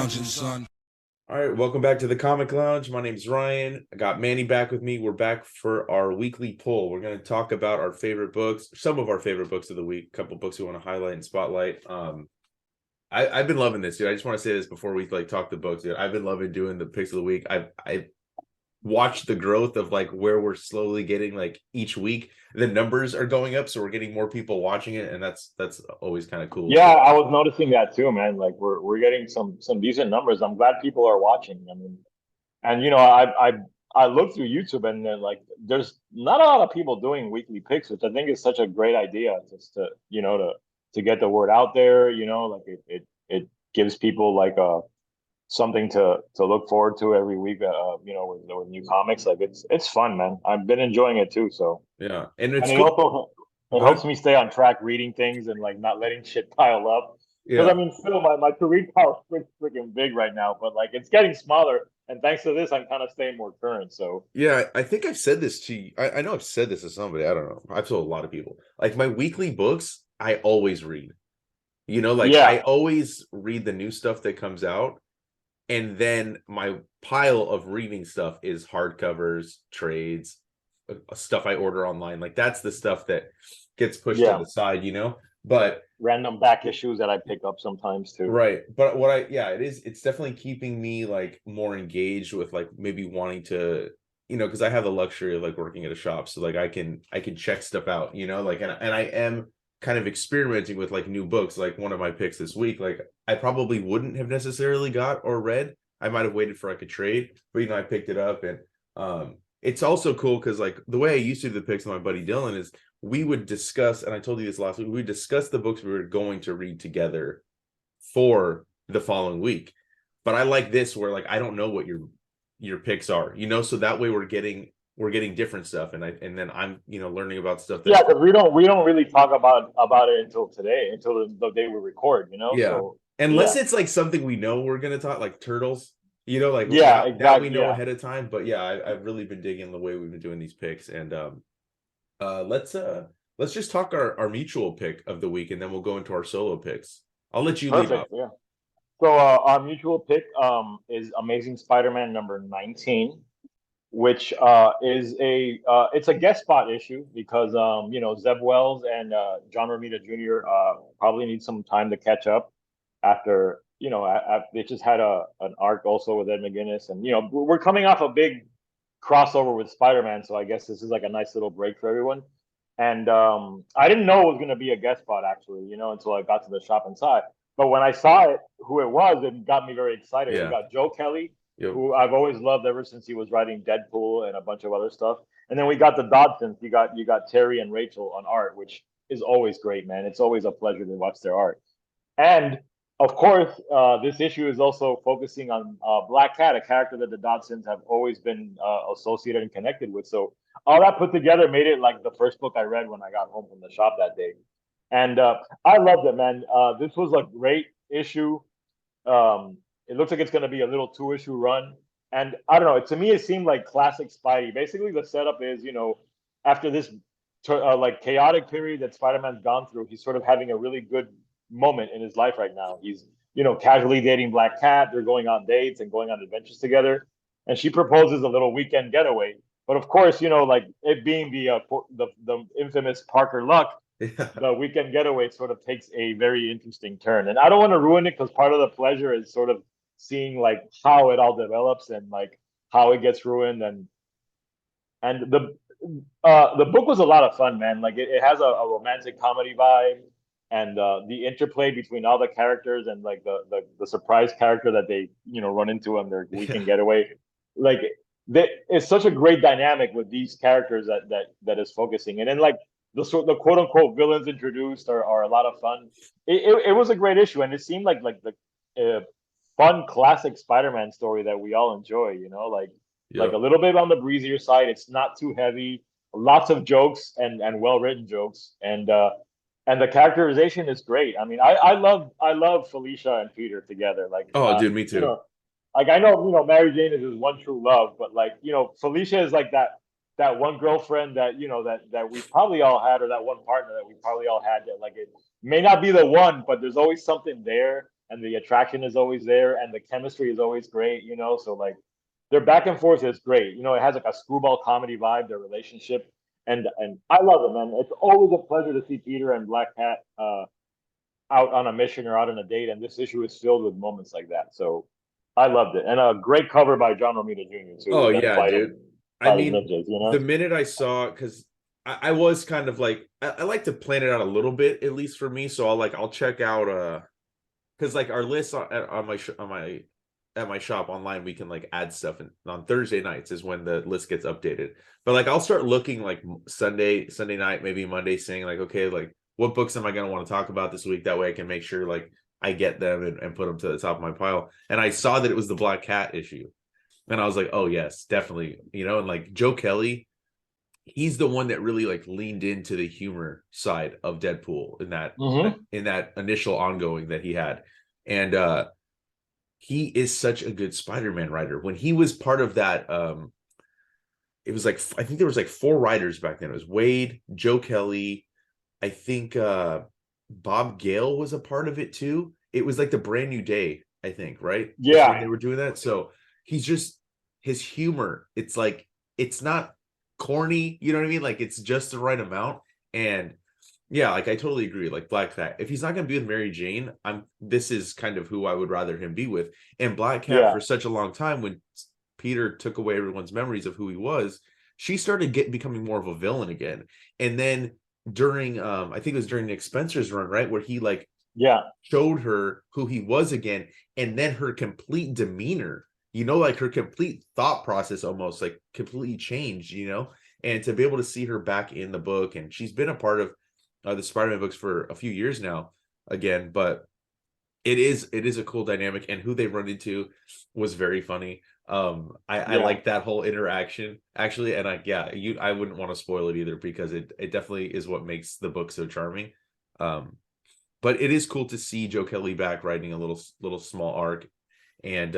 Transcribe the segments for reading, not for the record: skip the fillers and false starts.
lounging, son. All right, welcome back to the Comic Lounge. My name's Ryan. I got Manny back with me. We're back for our weekly poll. We're going to talk about our favorite books, some of our favorite books of the week, a couple books we want to highlight and spotlight. I've been loving this, dude. I just want to say this before we talk the books, dude. I've been loving doing the picks of the week. I watched the growth of where we're slowly getting each week. The numbers are going up, so we're getting more people watching it, and that's always kind of cool. Yeah, I was noticing that too, man. Like we're getting some decent numbers. I'm glad people are watching. I mean, and I look through YouTube and then there's not a lot of people doing weekly picks, which I think is such a great idea just to to get the word out there. It gives people something to look forward to every week. With new comics, it's fun, man. I've been enjoying it too. So yeah, and and it's it cool. also it helps me stay on track reading things and not letting shit pile up. Because Yeah. I mean, still my to read pile is freaking big right now, but it's getting smaller. And thanks to this, I'm kind of staying more current. So Yeah, I think I've said this to you. I know I've said this to somebody. I don't know. I've told a lot of people. My weekly books, I always read. yeah, I always read the new stuff that comes out. And then my pile of reading stuff is hardcovers, trades, stuff I order online. That's the stuff that gets pushed to yeah, the side, But random back issues that I pick up sometimes too. right. But it's definitely keeping me more engaged with maybe wanting to, because I have the luxury of working at a shop. So I can check stuff out, and I am kind of experimenting with new books. One of my picks this week, I probably wouldn't have necessarily got or read. I might have waited for a trade, but I picked it up. And it's also cool because the way I used to do the picks with my buddy Dylan is we would discuss, and I told you this last week, we would discuss the books we were going to read together for the following week. But I like this where I don't know what your picks are, so that way we're getting different stuff, and then I'm learning about stuff that Yeah, because we don't really talk about it until today, until the day we record. yeah, So unless yeah, it's something we know we're gonna talk, like turtles, yeah, that we exactly. know Yeah, ahead of time. But yeah, I've really been digging the way we've been doing these picks. And let's just talk our mutual pick of the week, and then we'll go into our solo picks. I'll let you lead off. perfect. Yeah. So our mutual pick is Amazing Spider-Man number 19, which is it's a guest spot issue because Zeb Wells and John Romita Jr. Probably need some time to catch up after they just had an arc also with Ed McGuinness, and we're coming off a big crossover with Spider-Man, so I guess this is a nice little break for everyone. And I didn't know it was going to be a guest spot actually, until I got to the shop inside. But when I saw it, who it was, it got me very excited. Yeah. We got Joe Kelly, Yep. who I've always loved ever since he was writing Deadpool and a bunch of other stuff. And then we got the Dodsons. You got Terry and Rachel on art, which is always great, man. It's always a pleasure to watch their art. And of course, this issue is also focusing on Black Cat, a character that the Dodsons have always been associated and connected with. So all that put together made it the first book I read when I got home from the shop that day. And I loved it, man. This was a great issue. It looks like it's going to be a little 2-issue run. And I don't know, to me, it seemed like classic Spidey. Basically, the setup is, after this chaotic period that Spider-Man's gone through, he's sort of having a really good moment in his life right now. He's, casually dating Black Cat. They're going on dates and going on adventures together. And she proposes a little weekend getaway. But of course, it being the infamous Parker Luck, the weekend getaway sort of takes a very interesting turn. And I don't want to ruin it because part of the pleasure is sort of seeing how it all develops and how it gets ruined. And the book was a lot of fun, man. It has a romantic comedy vibe, and the interplay between all the characters and the surprise character that they run into on their weekend getaway. It's such a great dynamic with these characters that is focusing. And then the quote unquote villains introduced are a lot of fun. It was a great issue, and it seemed like the fun classic Spider-Man story that we all enjoy. Yep. A little bit on the breezier side. It's not too heavy. Lots of jokes and well written jokes, and the characterization is great. I mean, I love Felicia and Peter together. Oh, dude, me too. I know, Mary Jane is his one true love, but Felicia is that one girlfriend that that we probably all had, or that one partner that we probably all had, that it may not be the one, but there's always something there, and the attraction is always there, and the chemistry is always great, you know. So like their back and forth is great. You know, it has like a screwball comedy vibe, their relationship, and I love it, man. It's always a pleasure to see Peter and Black Cat out on a mission or out on a date, and this issue is filled with moments like that. So I loved it, and a great cover by John Romita Jr. too, Oh with them yeah, dude. I fighting mean, ninjas. You the know? minute I saw, because I was kind of like, I like to plan it out a little bit, at least for me. So I'll check out because like our list on my on my at my shop online, we can like add stuff, and on Thursday nights is when the list gets updated. But like I'll start looking like Sunday night, maybe Monday, saying like, okay, like what books am I going to want to talk about this week? That way I can make sure like I get them and put them to the top of my pile. And I saw that it was the Black Cat issue. And I was like, oh yes, definitely. You know, and like Joe Kelly, he's the one that really like leaned into the humor side of Deadpool Mm-hmm. in that initial ongoing that he had. And he is such a good Spider-Man writer. When he was part of that, it was like I think there was like 4 writers back then. It was Wade, Joe Kelly, I think Bob Gale was a part of it too. It was like the Brand New Day, I think, right? That's when Yeah, they were doing that. So he's just his humor. It's like it's not corny, you know what I mean? Like it's just the right amount. And yeah, like I totally agree. Like Black Cat, if he's not gonna be with Mary Jane, this is kind of who I would rather him be with. And Black Cat yeah, for such a long time, when Peter took away everyone's memories of who he was, she started becoming more of a villain again. And then during I think it was during Nick Spencer's run, right, where he like yeah, showed her who he was again, and then her complete demeanor, you know, like her complete thought process almost like completely changed, you know. And to be able to see her back in the book, and she's been a part of the Spider-Man books for a few years now again, but it is a cool dynamic, and who they run into was very funny. I yeah, like that whole interaction actually, and I wouldn't want to spoil it either, because it definitely is what makes the book so charming. um but it is cool to see Joe Kelly back writing a little small arc. And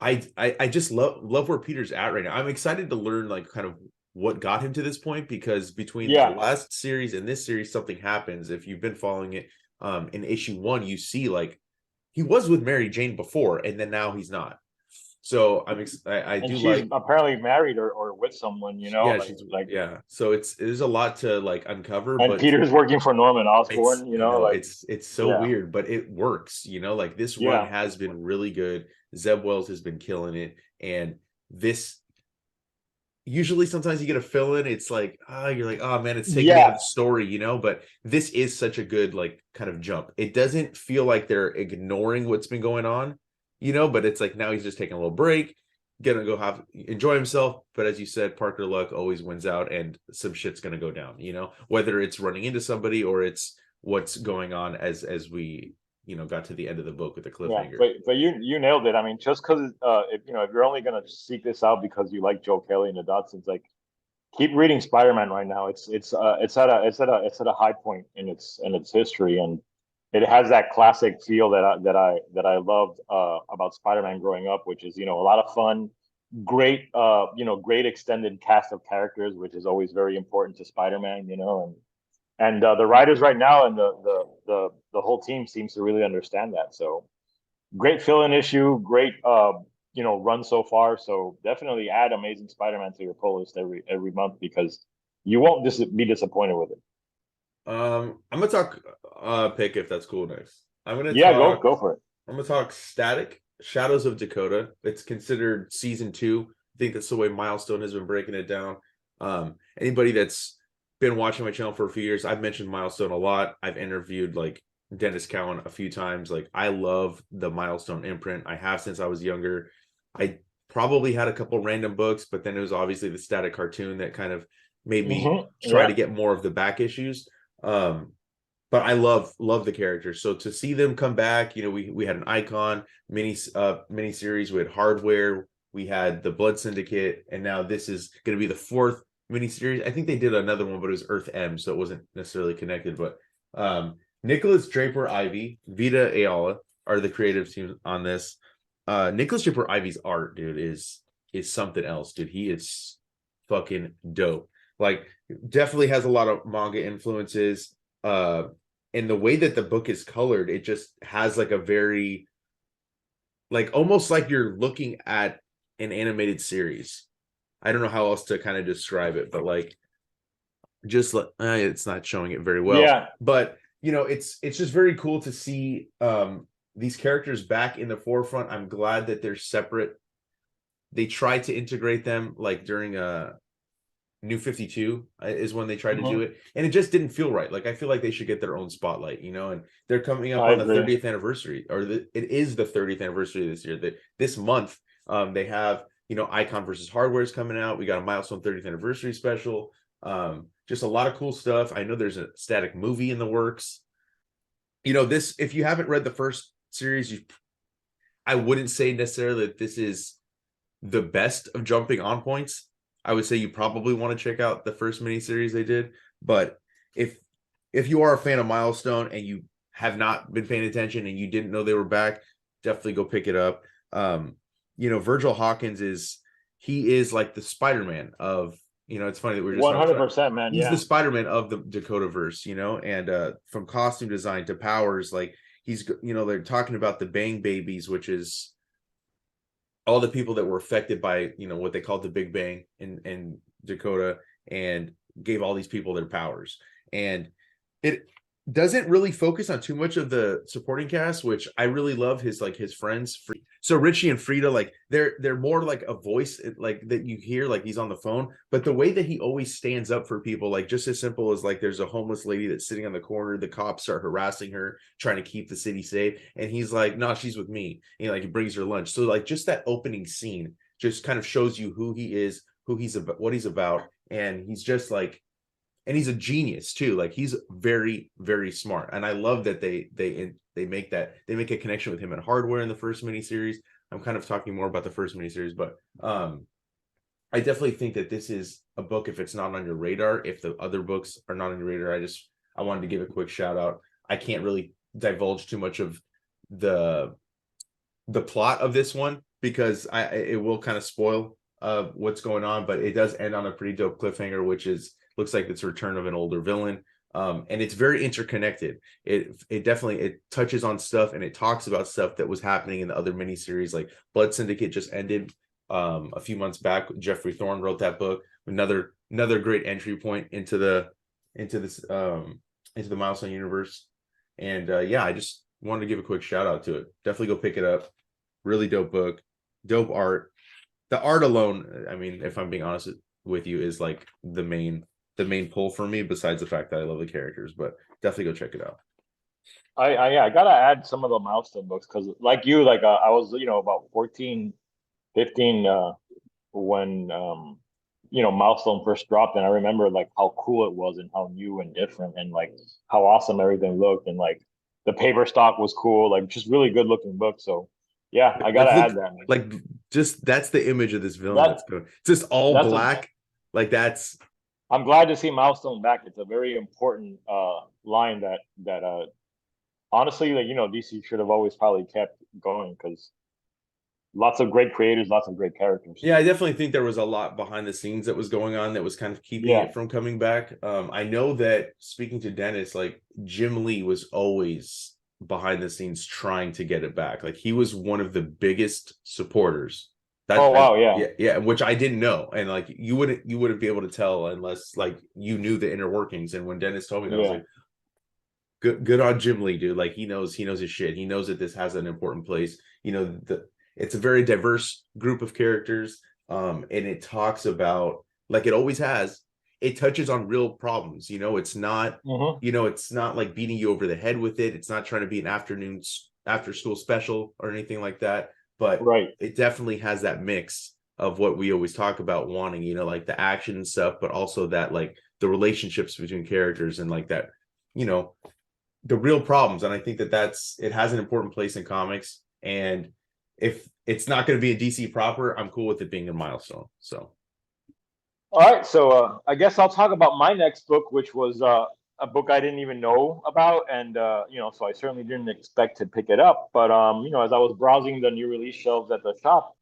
I just love where Peter's at right now. I'm excited to learn like kind of what got him to this point, because between the yeah. last series and this series, something happens. If you've been following it, in issue 1, you see like he was with Mary Jane before, and then now he's not. So I And do she's like, apparently married or with someone, you know, yeah, she's, like. yeah. So there's a lot to like uncover, And but Peter's working for Norman Osborn, you I know, know like. it's so Yeah, weird, but it works, you know, like this run yeah, has been really good. Zeb Wells has been killing it. And this, usually sometimes you get a fill in, it's like, you're like, oh man, it's taking me out yeah, of the story, you know. But this is such a good like kind of jump. It doesn't feel like they're ignoring what's been going on, you know, but it's like now he's just taking a little break, gonna go enjoy himself. But as you said, Parker Luck always wins out, and some shit's gonna go down, you know, whether it's running into somebody or it's what's going on as we, you know, got to the end of the book with the yeah. cliffhanger. But you nailed it. I mean, just because if you know if you're only gonna seek this out because you like Joe Kelly and the Dodsons, like keep reading Spider-Man right now. It's at a high point in its history, and it has that classic feel that I loved about Spider-Man growing up, which is, you know, a lot of fun, great great extended cast of characters, which is always very important to Spider-Man, you know. And the writers right now and the whole team seems to really understand that. So great fill-in issue, great run so far. So definitely add Amazing Spider-Man to your pull list every month, because you won't be disappointed with it. I'm gonna talk pick, if that's cool next. Yeah, go for it. I'm gonna talk Static Shadows of Dakota. It's considered season 2. I think that's the way Milestone has been breaking it down. Anybody that's been watching my channel for a few years, I've mentioned Milestone a lot. I've interviewed like Dennis Cowan a few times. Like I love the Milestone imprint. I have since I was younger. I probably had a couple random books, but then it was obviously the Static cartoon that kind of made me try Yeah. to get more of the back issues. Um, but I love the characters. So to see them come back, you know, we had an Icon mini series, we had Hardware, we had the Blood Syndicate, and now this is going to be the 4th mini series. I think they did another one, but it was Earth M, so it wasn't necessarily connected. But Nicholas Draper Ivy, Vita Ayala are the creative team on this. Nicholas Draper Ivy's art, dude, is something else, dude. He is fucking dope. Like, definitely has a lot of manga influences. and the way that the book is colored, it just has like a very, like almost like you're looking at an animated series. I don't know how else to kind of describe it, but like just like it's not showing it very well. Yeah. But it's just very cool to see these characters back in the forefront. I'm glad that they're separate. They tried to integrate them like during New 52 is when they tried to do Mhm. it, and it just didn't feel right. Like I feel like they should get their own spotlight, and they're coming up I on the agree. 30th anniversary, or it is the 30th anniversary this year. That this month, they have Icon versus Hardware is coming out. We got a milestone 30th anniversary special. Just a lot of cool stuff. I know there's a static movie in the works. This, if you haven't read the first series, I wouldn't say necessarily that this is the best of jumping on points. I would say you probably want to check out the first miniseries they did. But if you are a fan of Milestone and you have not been paying attention and you didn't know they were back, definitely go pick it up. Virgil Hawkins is like the Spider-Man of, it's funny that we're just 100%, man. he's the Yeah. Spider-Man of the Dakota verse, and from costume design to powers, like he's, they're talking about the Bang Babies, which is all the people that were affected by what they called the Big Bang in Dakota, and gave all these people their powers. And it doesn't really focus on too much of the supporting cast, which I really love. His friends, so Richie and Frida, like they're more like a voice like that you hear, like he's on the phone, but the way that he always stands up for people, like just as simple as like there's a homeless lady that's sitting on the corner, the cops start harassing her, trying to keep the city safe, and he's like, no, she's with me, and like he brings her lunch. So like just that opening scene just kind of shows you who he is, who he's about, what he's about. And he's just like, and he's a genius too. Like he's very, very smart. And I love that they make a connection with him in Hardware in the first miniseries. I'm kind of talking more about the first miniseries, but I definitely think that this is a book, if it's not on your radar, if the other books are not on your radar, I wanted to give a quick shout out. I can't really divulge too much of the plot of this one because it will kind of spoil what's going on, but it does end on a pretty dope cliffhanger, which looks like it's a return of an older villain. And it's very interconnected. It definitely touches on stuff, and it talks about stuff that was happening in the other miniseries. Like Blood Syndicate just ended a few months back. Jeffrey Thorne wrote that book. Another great entry point into this into the Milestone universe. And yeah, I just wanted to give a quick shout out to it. Definitely go pick it up. Really dope book, dope art. The art alone, I mean, if I'm being honest with you, is like the main pull for me, besides the fact that I love the characters. But definitely go check it out. Yeah, I gotta add some of the milestone books because, like you, like I was, about 14, 15 when milestone first dropped, and I remember like how cool it was and how new and different and like how awesome everything looked, and like the paper stock was cool, like just really good looking book. So yeah, I Like gotta look, add that, man. like just that's the image of this villain That that's going. It's just all that's a black. Like that's I'm glad to see milestone back. It's a very important line that honestly, like DC should have always probably kept going because lots of great creators, lots of great characters. Yeah, I definitely think there was a lot behind the scenes that was going on that was kind of keeping Yeah. it from coming back. I know that, speaking to Dennis, like Jim Lee was always behind the scenes trying to get it back. Like he was one of the biggest supporters. Oh wow, yeah. Yeah, yeah, which I didn't know. And like you wouldn't be able to tell unless like you knew the inner workings. And when Dennis told me that, I was Yeah. like, good on Jim Lee, dude. Like he knows his shit. He knows that this has an important place. It's a very diverse group of characters. And it talks about, like it always has, it touches on real problems. Hmm. It's not like beating you over the head with it. It's not trying to be an after school special or anything like that. But Right. it definitely has that mix of what we always talk about wanting, like the action and stuff, but also that like the relationships between characters and like that, you know, the real problems. And I think that it has an important place in comics. And if it's not going to be a DC proper, I'm cool with it being a milestone. So All right, so I guess I'll talk about my next book, which was a book I didn't even know about, and so I certainly didn't expect to pick it up. But as I was browsing the new release shelves at the shop,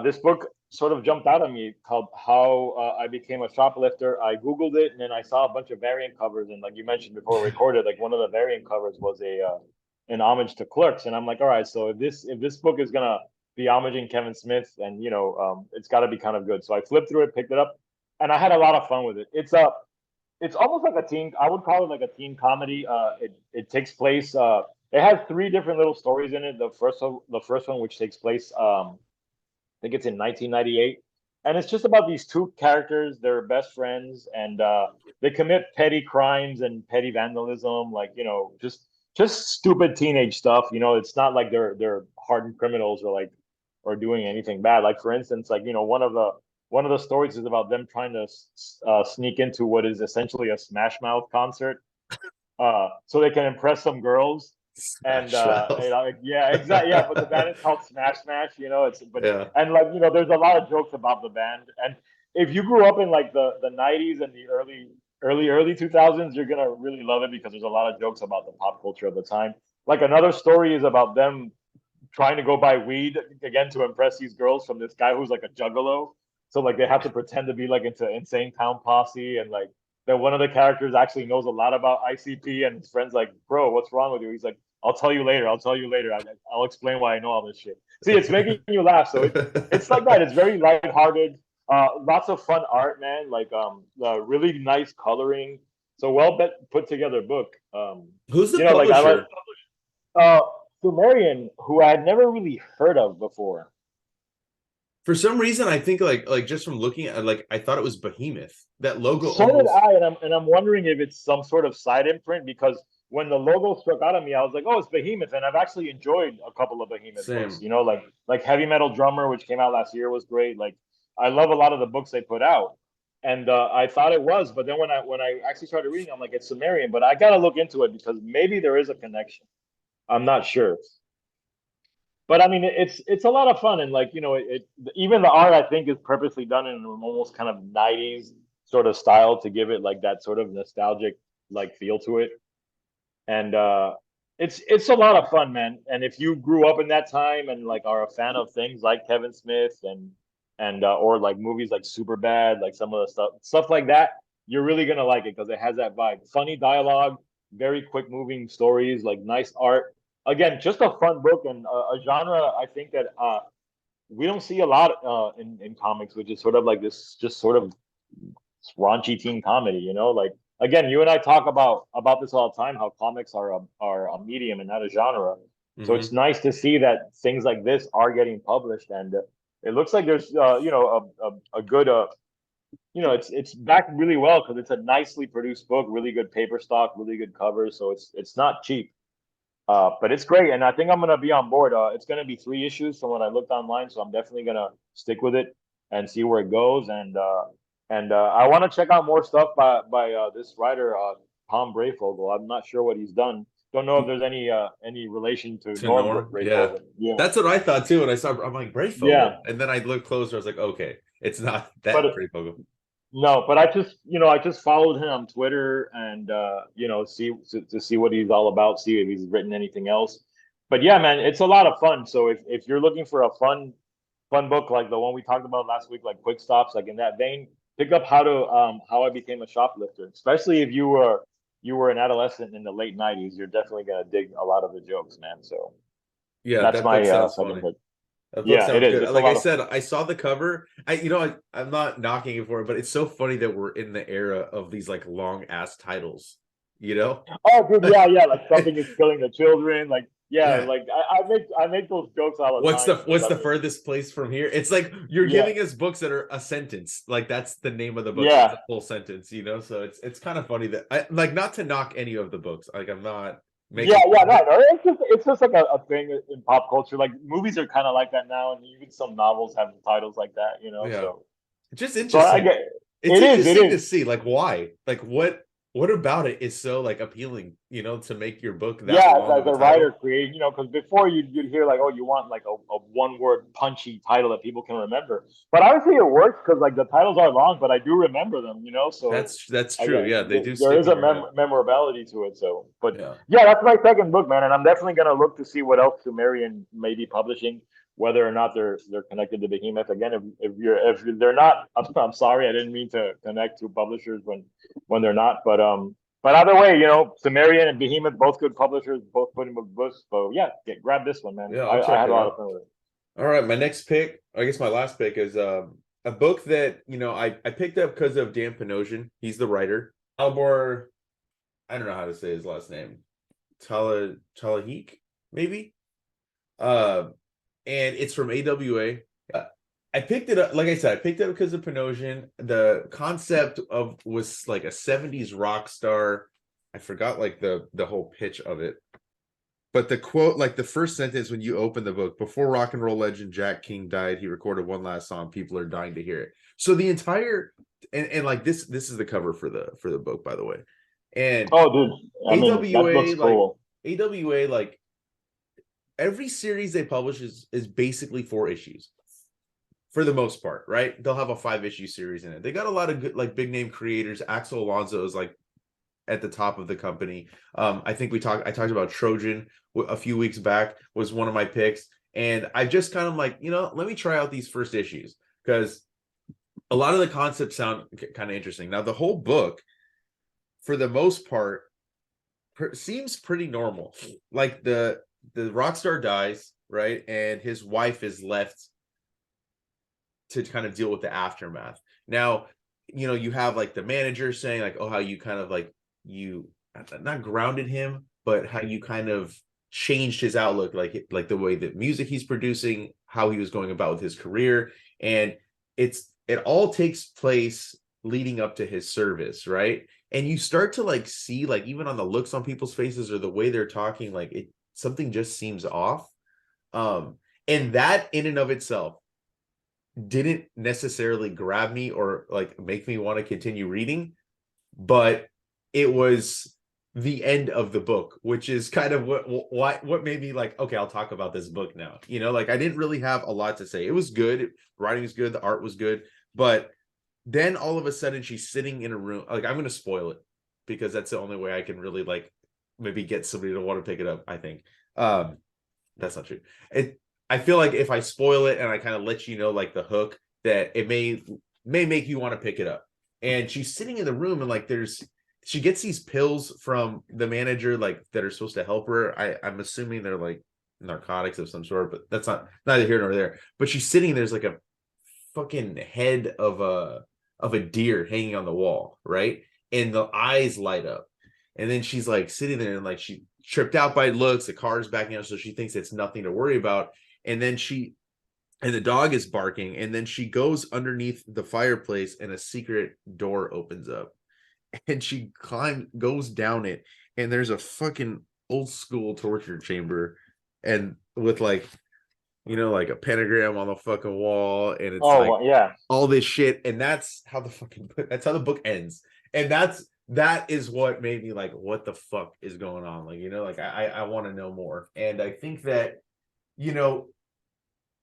this book sort of jumped out at me called How I Became a Shoplifter. I Googled it and then I saw a bunch of variant covers. And like you mentioned before we recorded, like one of the variant covers was a an homage to Clerks. And I'm like, all right, so if this book is gonna be homaging Kevin Smith, and it's got to be kind of good. So I flipped through it, picked it up, and I had a lot of fun with it. It's almost like a teen. I would call it like a teen comedy. It takes place. It has three different little stories in it. The first one, which takes place, think it's in 1998, and it's just about these two characters. They're best friends, and they commit petty crimes and petty vandalism, like just stupid teenage stuff. It's not like they're hardened criminals or doing anything bad. Like for instance, like one of the stories is about them trying to sneak into what is essentially a Smash Mouth concert, so they can impress some girls. And Smash Mouth. yeah, exactly, yeah. But the band is called Smash Smash. Yeah. And like there's a lot of jokes about the band. And if you grew up in like the '90s and the early 2000s, you're gonna really love it because there's a lot of jokes about the pop culture of the time. Like another story is about them trying to go buy weed again to impress these girls from this guy who's like a juggalo. So like they have to pretend to be like into Insane Town Posse, and like that one of the characters actually knows a lot about ICP, and his friend's like, bro, what's wrong with you? He's like, I'll tell you later. I'll tell you later. I'll explain why I know all this shit. See, it's making you laugh. So it's like that. It's very lighthearted. Lots of fun art, man. Like really nice coloring. So put together book. Who's the Like I like publisher? uh Sumerian, who I had never really heard of before. For some reason, I think like just from looking at like I thought it was Behemoth. That logo So did almost I, and I'm wondering if it's some sort of side imprint because when the logo struck out at me, I was like, oh, it's Behemoth, and I've actually enjoyed a couple of Behemoth books. same. Like Heavy Metal Drummer, which came out last year, was great. Like I love a lot of the books they put out, and I thought it was, but then when I actually started reading, I'm like, it's Sumerian, but I gotta look into it because maybe there is a connection. I'm not sure. But I mean, it's a lot of fun, and like even the art I think is purposely done in an almost kind of '90s sort of style to give it like that sort of nostalgic like feel to it, and it's a lot of fun, man. And if you grew up in that time and like are a fan of things like Kevin Smith and or like movies like Superbad, like some of the stuff like that, you're really gonna like it because it has that vibe. Funny dialogue, very quick moving stories, like nice art. Again, just a fun book and a genre I think that we don't see a lot in comics, which is sort of like this, just sort of raunchy teen comedy. Like again, you and I talk about this all the time, how comics are a medium and not a genre. So it's Hmm. nice to see that things like this are getting published, and it looks like there's a good it's backed really well because it's a nicely produced book, really good paper stock, really good covers, so it's not cheap. But it's great, and I think I'm gonna be on board. It's gonna be 3 issues from what I looked online, so I'm definitely gonna stick with it and see where it goes. And I want to check out more stuff by this writer, Tom Brayfogle. I'm not sure what he's done. Don't know if there's any relation to To Norm Norm, yeah. Brayfogle. Yeah, That's what I thought too. When I saw, I'm like yeah, Brayfogle, and then I looked closer. I was like, okay, it's not that but Brayfogle. no, but I just followed him on Twitter and see to see what he's all about, see if he's written anything else. But yeah, man, it's a lot of fun. So if you're looking for a fun book like the one we talked about last week, like Quick Stops, like in that vein, pick up How I Became a Shoplifter. Especially if you were an adolescent in the late '90s, you're definitely gonna dig a lot of the jokes, man. So Yeah, that's that book my sounds second funny. pick. That book Yeah, it sounds is. good. It's a Like I lot of said, fun. I saw the cover. I'm not knocking it for it, but it's so funny that we're in the era of these like long ass titles. You know? Oh, dude, yeah, yeah. Like something is killing the children. Like, yeah, Yeah. like I make those jokes all the time because What's I the mean, furthest place from here? It's like you're yeah, giving us books that are a sentence. Like that's the name of the book. It's yeah, a full sentence, you know? So it's kind of funny that I like, not to knock any of the books. Like I'm not yeah, making yeah. fun of No, it. no. It's just like a thing in pop culture. Like movies are kind of like that now, and even some novels have titles like that. Yeah. Just So I interesting. get It's it is, it interesting to is. see like why. Like what about it is so like appealing, to make your book that Yeah, long as of a a writer title? create, because before you'd hear like, oh, you want like a one word punchy title that people can remember. But obviously it works because like the titles are long, but I do remember them. So That's I true. get Yeah, they do there stick is in a your head. memorability to it. So, but Yeah. yeah, that's my second book, man, and I'm definitely gonna look to see what else Sumerian may be publishing. whether or not they're connected to Behemoth. Again, if they're not, I'm sorry, I didn't mean to connect to publishers when they're not. But either way, Sumerian and Behemoth, both good publishers, both put in books. So yeah, grab this one, man. Yeah, I, I'll I check had it a lot of out. fun with it. All right, my next pick, I guess my last pick is a book that I picked up because of Dan Panosian. He's the writer. Albor, I don't know how to say his last name. Talahik, maybe. Uh, and it's from AWA. I picked it up, like I said, I picked it up because of Panosian. The concept of was like a 70s rock star. I forgot like the whole pitch of it. But the quote, like the first sentence when you open the book, before rock and roll legend Jack King died, he recorded one last song. People are dying to hear it. So the entire and like this is the cover for the book, by the way. And Oh, dude, I mean that AWA looks like cool. AWA like every series they publish is basically 4 issues for the most part, right? They'll have a 5 issue series in it. They got a lot of good like big name creators. Axel Alonso is like at the top of the company. I think I talked about Trojan a few weeks back, was one of my picks. And I just kind of like, let me try out these first issues because a lot of the concepts sound kind of interesting. Now, the whole book, for the most part, seems pretty normal. Like the rock star dies, right? And his wife is left to kind of deal with the aftermath. Now, you have like the manager saying like, oh, how you kind of like you not grounded him, but how you kind of changed his outlook, like the way that music he's producing, how he was going about with his career. And it all takes place leading up to his service, right? And you start to like see like even on the looks on people's faces or the way they're talking, like something just seems off. And that in and of itself didn't necessarily grab me or like make me want to continue reading, but it was the end of the book, which is kind of what made me like, okay, I'll talk about this book now. Like I didn't really have a lot to say. It was good, writing was good, the art was good, but then all of a sudden she's sitting in a room. Like I'm going to spoil it because that's the only way I can really like maybe get somebody to want to pick it up. I think that's not true. I feel like if I spoil it and I kind of let you know like the hook, that it may make you want to pick it up. And she's sitting in the room and like she gets these pills from the manager like that are supposed to help her. I'm assuming they're like narcotics of some sort, but that's neither here nor there. But she's sitting there's like a fucking head of a deer hanging on the wall, right? And the eyes light up. And then she's like sitting there and like she tripped out by looks, the car's backing up, so she thinks it's nothing to worry about. And then the dog is barking, and then she goes underneath the fireplace and a secret door opens up. And she goes down it, and there's a fucking old school torture chamber, and with like like a pentagram on the fucking wall, and it's like Oh yeah. all this shit, and that's how the book ends. And that is what made me like, what the fuck is going on? Like, like I want to know more. And I think that,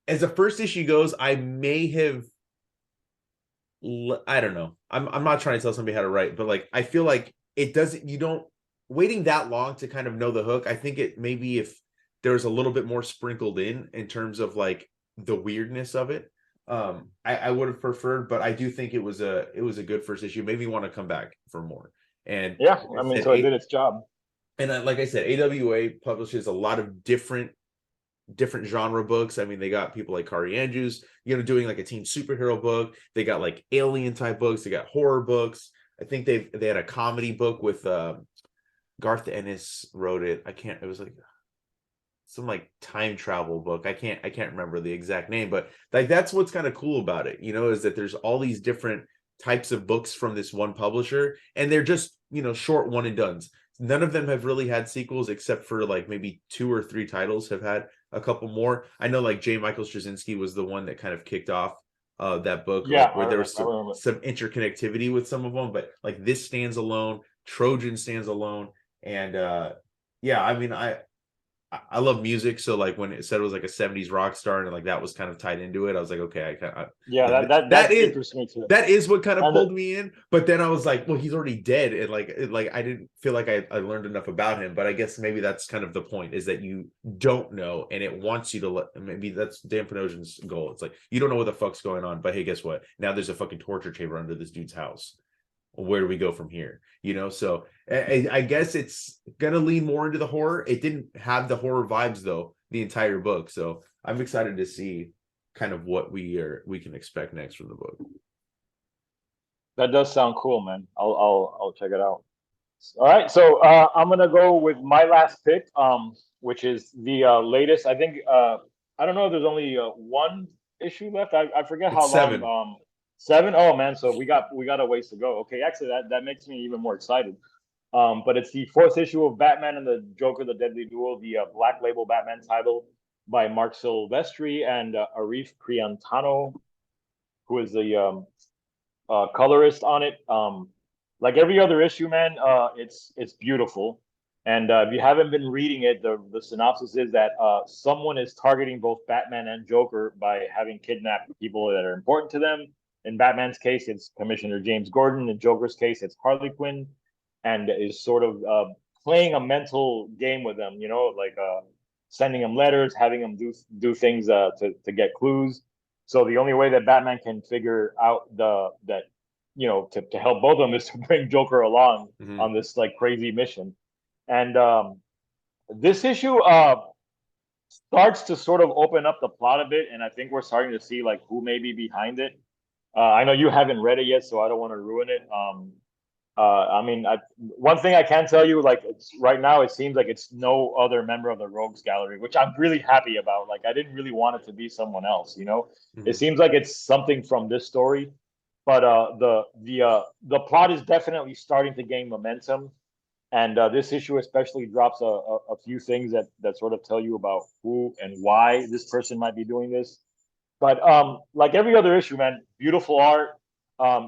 as the first issue goes, I may have I don't know. I'm not trying to tell somebody how to write, but like I feel like it doesn't you don't waiting that long to kind of know the hook. I think it maybe if there's a little bit more sprinkled in terms of like the weirdness of it. I would have preferred, but I do think it was a good first issue. Made me want to come back for more. And Yeah, like I I mean, said, so it did its job. like I said, AWA publishes a lot of different genre books. I mean, they got people like Kari Andrews, doing like a teen superhero book. They got like alien type books. They got horror books. I think they had a comedy book with Garth Ennis wrote it. It was like some like time travel book. I can't remember the exact name, but like that's what's kind of cool about it, is that there's all these different types of books from this one publisher, and they're just, short one and dones. None of them have really had sequels except for like maybe 2 or 3 titles have had a couple more. I know like J. Michael Straczynski was the one that kind of kicked off that book, Yeah, like where there was I remember. some interconnectivity with some of them, but like this stands alone, Trojan stands alone. And yeah, I mean, I love music, so like when it said it was like a 70s rock star and like that was kind of tied into it, I was like, okay, Yeah, yeah, that interests me too. that is what kind of And pulled me in. But then I was like, well, he's already dead, and like I didn't feel like I learned enough about him. But I guess maybe that's kind of the point, is that you don't know, and it wants you to let. Maybe that's Dan Panosian's goal. It's like you don't know what the fuck's going on, but hey, guess what? Now there's a fucking torture chamber under this dude's house. Where do we go from here? So I guess it's gonna lean more into the horror. It didn't have the horror vibes though the entire book, so I'm excited to see kind of what we can expect next from the book. that does sound cool, man. I'll check it out. All right, so I'm gonna go with my last pick, which is the latest. I think I don't know if there's only one issue left. I forget It's how long. 7. 7. Oh man, so we got a ways to go. Okay, actually that makes me even more excited. But it's the fourth issue of Batman and the Joker: The Deadly Duel, the Black Label Batman title by Mark Silvestri and Arif Priantano, who is the colorist on it. Like every other issue, man, it's beautiful. And if you haven't been reading it, the synopsis is that someone is targeting both Batman and Joker by having kidnapped people that are important to them. In Batman's case, it's Commissioner James Gordon. In Joker's case, it's Harley Quinn, and is sort of playing a mental game with them. Like sending them letters, having them do things to get clues. So the only way that Batman can figure out that to help both of them is to bring Joker along on this like crazy mission. And this issue starts to sort of open up the plot a bit, and I think we're starting to see like who may be behind it. I know you haven't read it yet, so I don't want to ruin it. I mean, one thing I can tell you, like right now, it seems like it's no other member of the Rogues Gallery, which I'm really happy about. Like, I didn't really want it to be someone else. It seems like it's something from this story, but the plot is definitely starting to gain momentum, and this issue especially drops a few things that sort of tell you about who and why this person might be doing this. But like every other issue, man, beautiful art.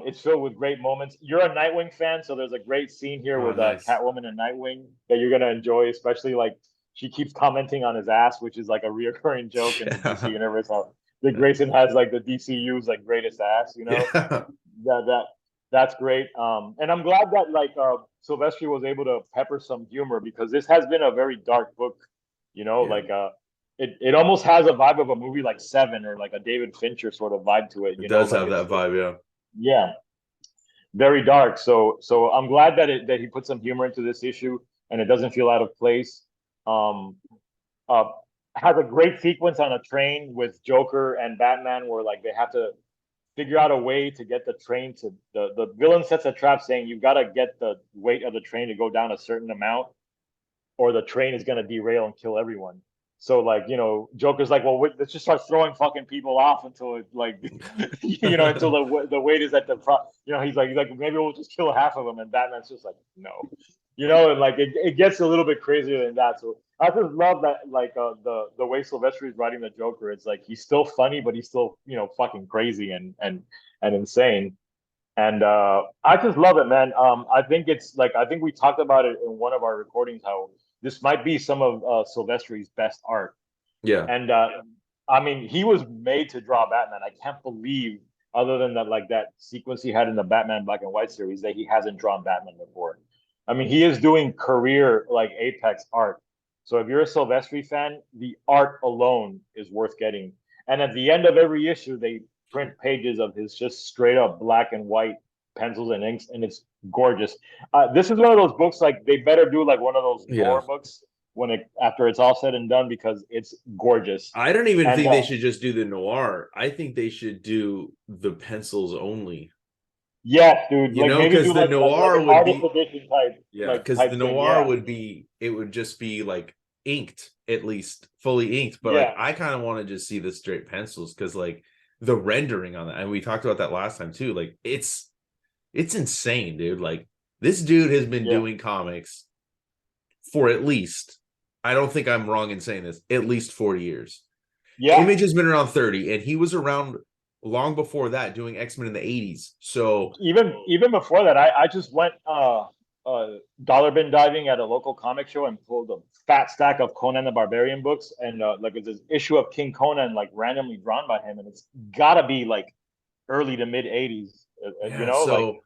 It's filled with great moments. You're a Nightwing fan, so there's a great scene here Oh, with nice. Catwoman and Nightwing that you're gonna enjoy, especially like she keeps commenting on his ass, which is like a reoccurring joke in the DC Yeah. universe. How Dick Grayson has like the DCU's like greatest ass, Yeah. that that's great. And I'm glad that like Silvestri was able to pepper some humor because this has been a very dark book, Yeah. like it almost has a vibe of a movie like Seven or like a David Fincher sort of vibe to it, It does like have that vibe, yeah. yeah, very dark. So I'm glad that he put some humor into this issue and it doesn't feel out of place. Um, uh, has a great sequence on a train with Joker and Batman where like they have to figure out a way to get the train to the villain sets a trap saying you've got to get the weight of the train to go down a certain amount or the train is going to derail and kill everyone. So like Joker's like, well, let's just start throwing fucking people off until it like until the weight is at the front. He's like maybe we'll just kill half of them, and Batman's just like no, and like it gets a little bit crazier than that. So I just love that like the way Silvestri is writing the Joker. It's like he's still funny, but he's still fucking crazy and insane. And I just love it, man. I think it's like I think we talked about it in one of our recordings how this might be some of Silvestri's best art. Yeah. And I mean, he was made to draw Batman. I can't believe, other than that, like that sequence he had in the Batman Black and White series, that he hasn't drawn Batman before. I mean, he is doing career like apex art. So if you're a Silvestri fan, the art alone is worth getting. And at the end of every issue, they print pages of his just straight up black and white pencils and inks, and it's gorgeous. This is one of those books like they better do like one of those Yeah. noir books when it after it's all said and done because it's gorgeous. I don't even And think they should just do the noir. I think they should do the pencils only. yes, dude, like maybe Because do the like noir an would artist be, edition type yeah, like because the type thing. noir Yeah, would be, it would just be like inked, at least fully inked. But like yeah, I kind of want to just see the straight pencils because like the rendering on that, and we talked about that last time too. Like it's insane, dude. Like this dude has been yeah, doing comics for at least, I don't think I'm wrong in saying this, at least 40 years. yeah. Image has been around 30, and he was around long before that doing X-Men in the 80s. So Even before that, I just went. dollar bin diving at a local comic show and pulled a fat stack of Conan the Barbarian books, and like it's this issue of King Conan like randomly drawn by him, and it's gotta be like early to mid '80s, you Yeah, know, like, so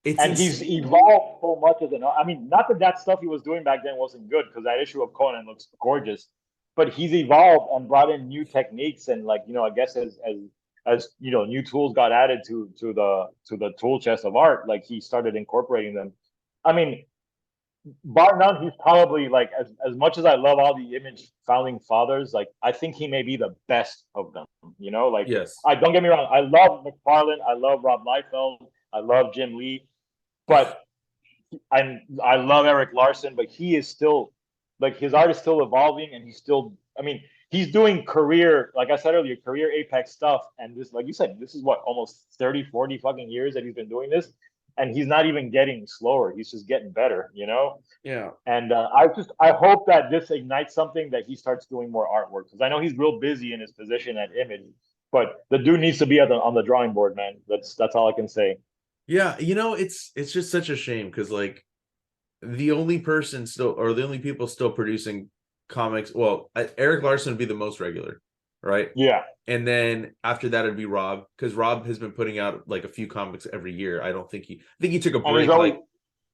it's and he's evolved so much as an. I mean, not that that stuff he was doing back then wasn't good, because that issue of Conan looks gorgeous, but he's evolved and brought in new techniques, and like, you know, I guess as you know, new tools got added to the tool chest of art, like he started incorporating them. I mean, bar none, he's probably like, as much as I love all the Image founding fathers, like I think he may be the best of them. You know, like, yes. I don't get me wrong, I love McFarlane, I love Rob Liefeld, I love Jim Lee, but I love Eric Larson, but he is still, like, his art is still evolving, and he's still, I mean, he's doing career, like I said earlier, career apex stuff, and this, like you said, this is what, almost 30, 40 fucking years that he's been doing this, and he's not even getting slower, he's just getting better, you know. Yeah. And I hope that this ignites something, that he starts doing more artwork, because I know he's real busy in his position at Image, but the dude needs to be on the drawing board, man. That's all I can say. Yeah, it's just such a shame because like the only person still, or the only people still producing comics, well, Eric Larson would be the most regular, right? Yeah. And then after that it'd be Rob, because Rob has been putting out like a few comics every year. I think he took a And he's break always, like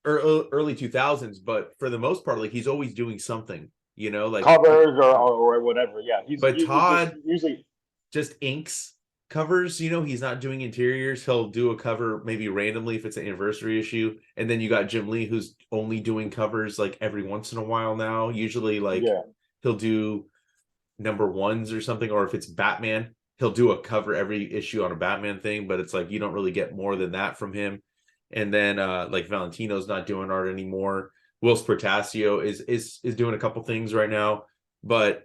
early 2000s, but for the most part, like he's always doing something, like, covers or whatever. Yeah, but he's just Todd usually. just inks covers. He's not doing interiors. He'll do a cover maybe randomly if it's an anniversary issue. And then you got Jim Lee, who's only doing covers like every once in a while now. Usually like Yeah, he'll do number ones or something, or if it's Batman, he'll do a cover every issue on a Batman thing, but it's like you don't really get more than that from him. And then like Valentino's not doing art anymore. Wills Portasio is doing a couple things right now. But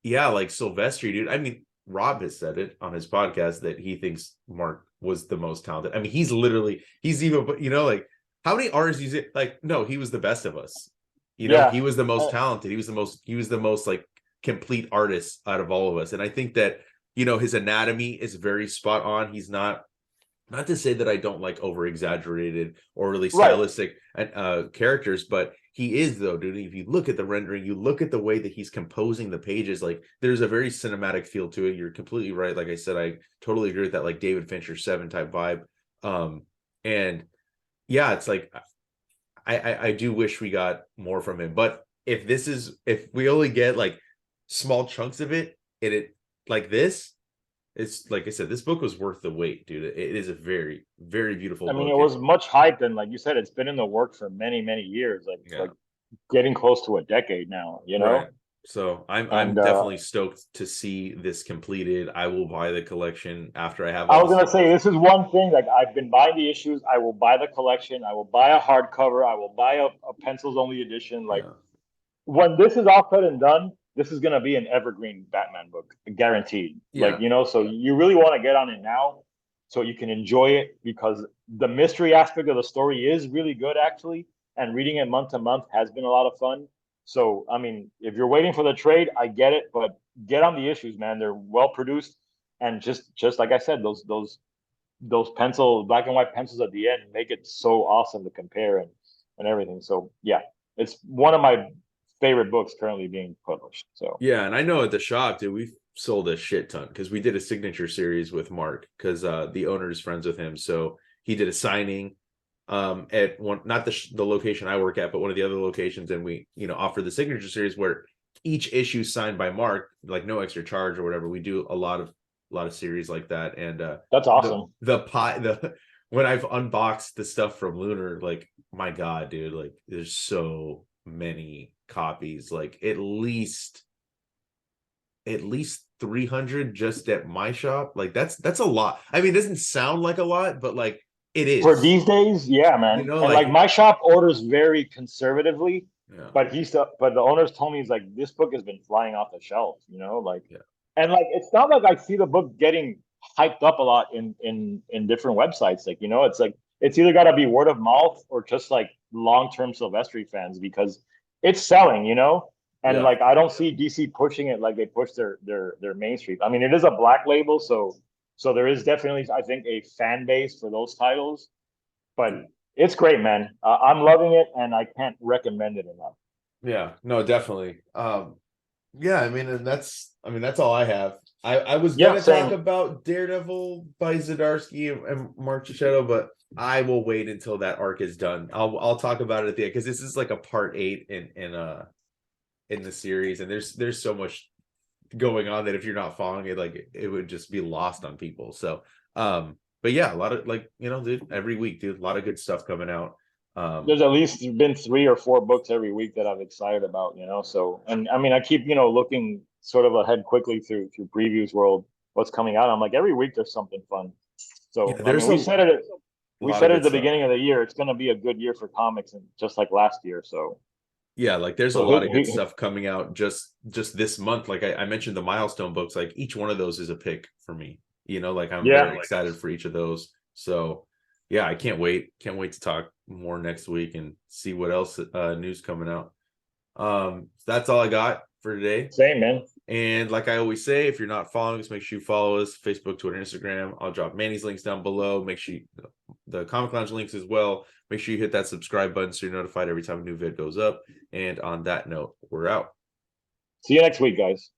yeah, like Silvestri, dude. I mean, Rob has said it on his podcast that he thinks Mark was the most talented. I mean, he's even, like, how many artists use it? Like, no, he was the best of us. yeah. He was the most Uh, talented. He was the most like complete artist out of all of us. And I think that, his anatomy is very spot on. He's not to say that I don't like over exaggerated or really right. stylistic characters, but he is, though, dude. If you look at the rendering, you look at the way that he's composing the pages, like there's a very cinematic feel to it. You're completely right. Like I said, I totally agree with that, like David Fincher 7 type vibe. And yeah, it's like I do wish we got more from him. But if we only get like small chunks of it, it like this, it's like I said, this book was worth the wait, dude. It is a very, very beautiful I mean, book. it was much hyped, and like you said, it's been in the works for many, many years. Yeah, Like getting close to a decade now. You right. know, So I'm and definitely stoked to see this completed. I will buy the collection after I have I all was the gonna say, sequels. this is one thing. Like, I've been buying the issues. I will buy the collection. I will buy a hardcover. I will buy a pencils only edition. Like, Yeah, when this is all said and done, this is gonna be an evergreen Batman book, guaranteed. Like, yeah, you know, so you really want to get on it now, so you can enjoy it, because the mystery aspect of the story is really good, actually, and reading it month to month has been a lot of fun. So, I mean, if you're waiting for the trade, I get it, but get on the issues, man. They're well produced, and just like I said, those pencil, black and white pencils at the end make it so awesome to compare and everything. So yeah, it's one of my favorite books currently being published. So yeah. And I know at the shop, dude, we sold a shit ton because we did a signature series with Mark because the owner is friends with him. So he did a signing at one, not the location I work at, but one of the other locations, and we offer the signature series where each issue signed by Mark, like no extra charge or whatever. We do a lot of series like that. And that's awesome. the pie the when I've unboxed the stuff from Lunar, like, my god, dude, like there's so many copies, like at least 300 just at my shop. Like that's a lot. I mean, it doesn't sound like a lot, but like it For is. these days, yeah, man. And like, Like, my shop orders very conservatively, yeah, but the owners told me, he's like, this book has been flying off the shelf, you know, like, yeah, and like, it's not like I see the book getting hyped up a lot in different websites. Like, you know, it's like, it's either got to be word of mouth or just like long-term Silvestri fans, because it's selling, you know. And yeah. like, I don't see DC pushing it like they push their mainstream. I mean, it is a black label, so there is definitely, I think, a fan base for those titles, but It's great, man. I'm loving it, and I can't recommend it enough. Yeah, no, definitely. Yeah, and that's all I have. I was Yeah, gonna talk same. about Daredevil by Zdarsky and Mark Chichetto, but I will wait until that arc is done. I'll talk about it at the end because this is like a part 8 in the series, and there's so much going on that if you're not following it, like it would just be lost on people. So but yeah, a lot of like, dude, every week, dude, a lot of good stuff coming out. There's at least been 3 or 4 books every week that I'm excited about, So, and I mean, I keep, looking sort of ahead quickly through previews world, what's coming out. I'm like, every week there's something fun. Yeah, So, I mean, there's a we lot of said it at good the stuff. beginning of the year, it's going to be a good year for comics, and just like last year. Yeah, like there's a So lot of good stuff coming out just this month. Like I mentioned the milestone books, like each one of those is a pick for me. Like I'm yeah, very excited for each of those. So yeah, I can't wait. Can't wait to talk more next week and see what else news coming out. That's all I got for today. same, man. And like I always say, if you're not following us, make sure you follow us: Facebook, Twitter, Instagram. I'll drop Manny's links down below. Make sure the Comic Lounge links as well. Make sure you hit that subscribe button so you're notified every time a new vid goes up. And on that note, we're out. See you next week, guys.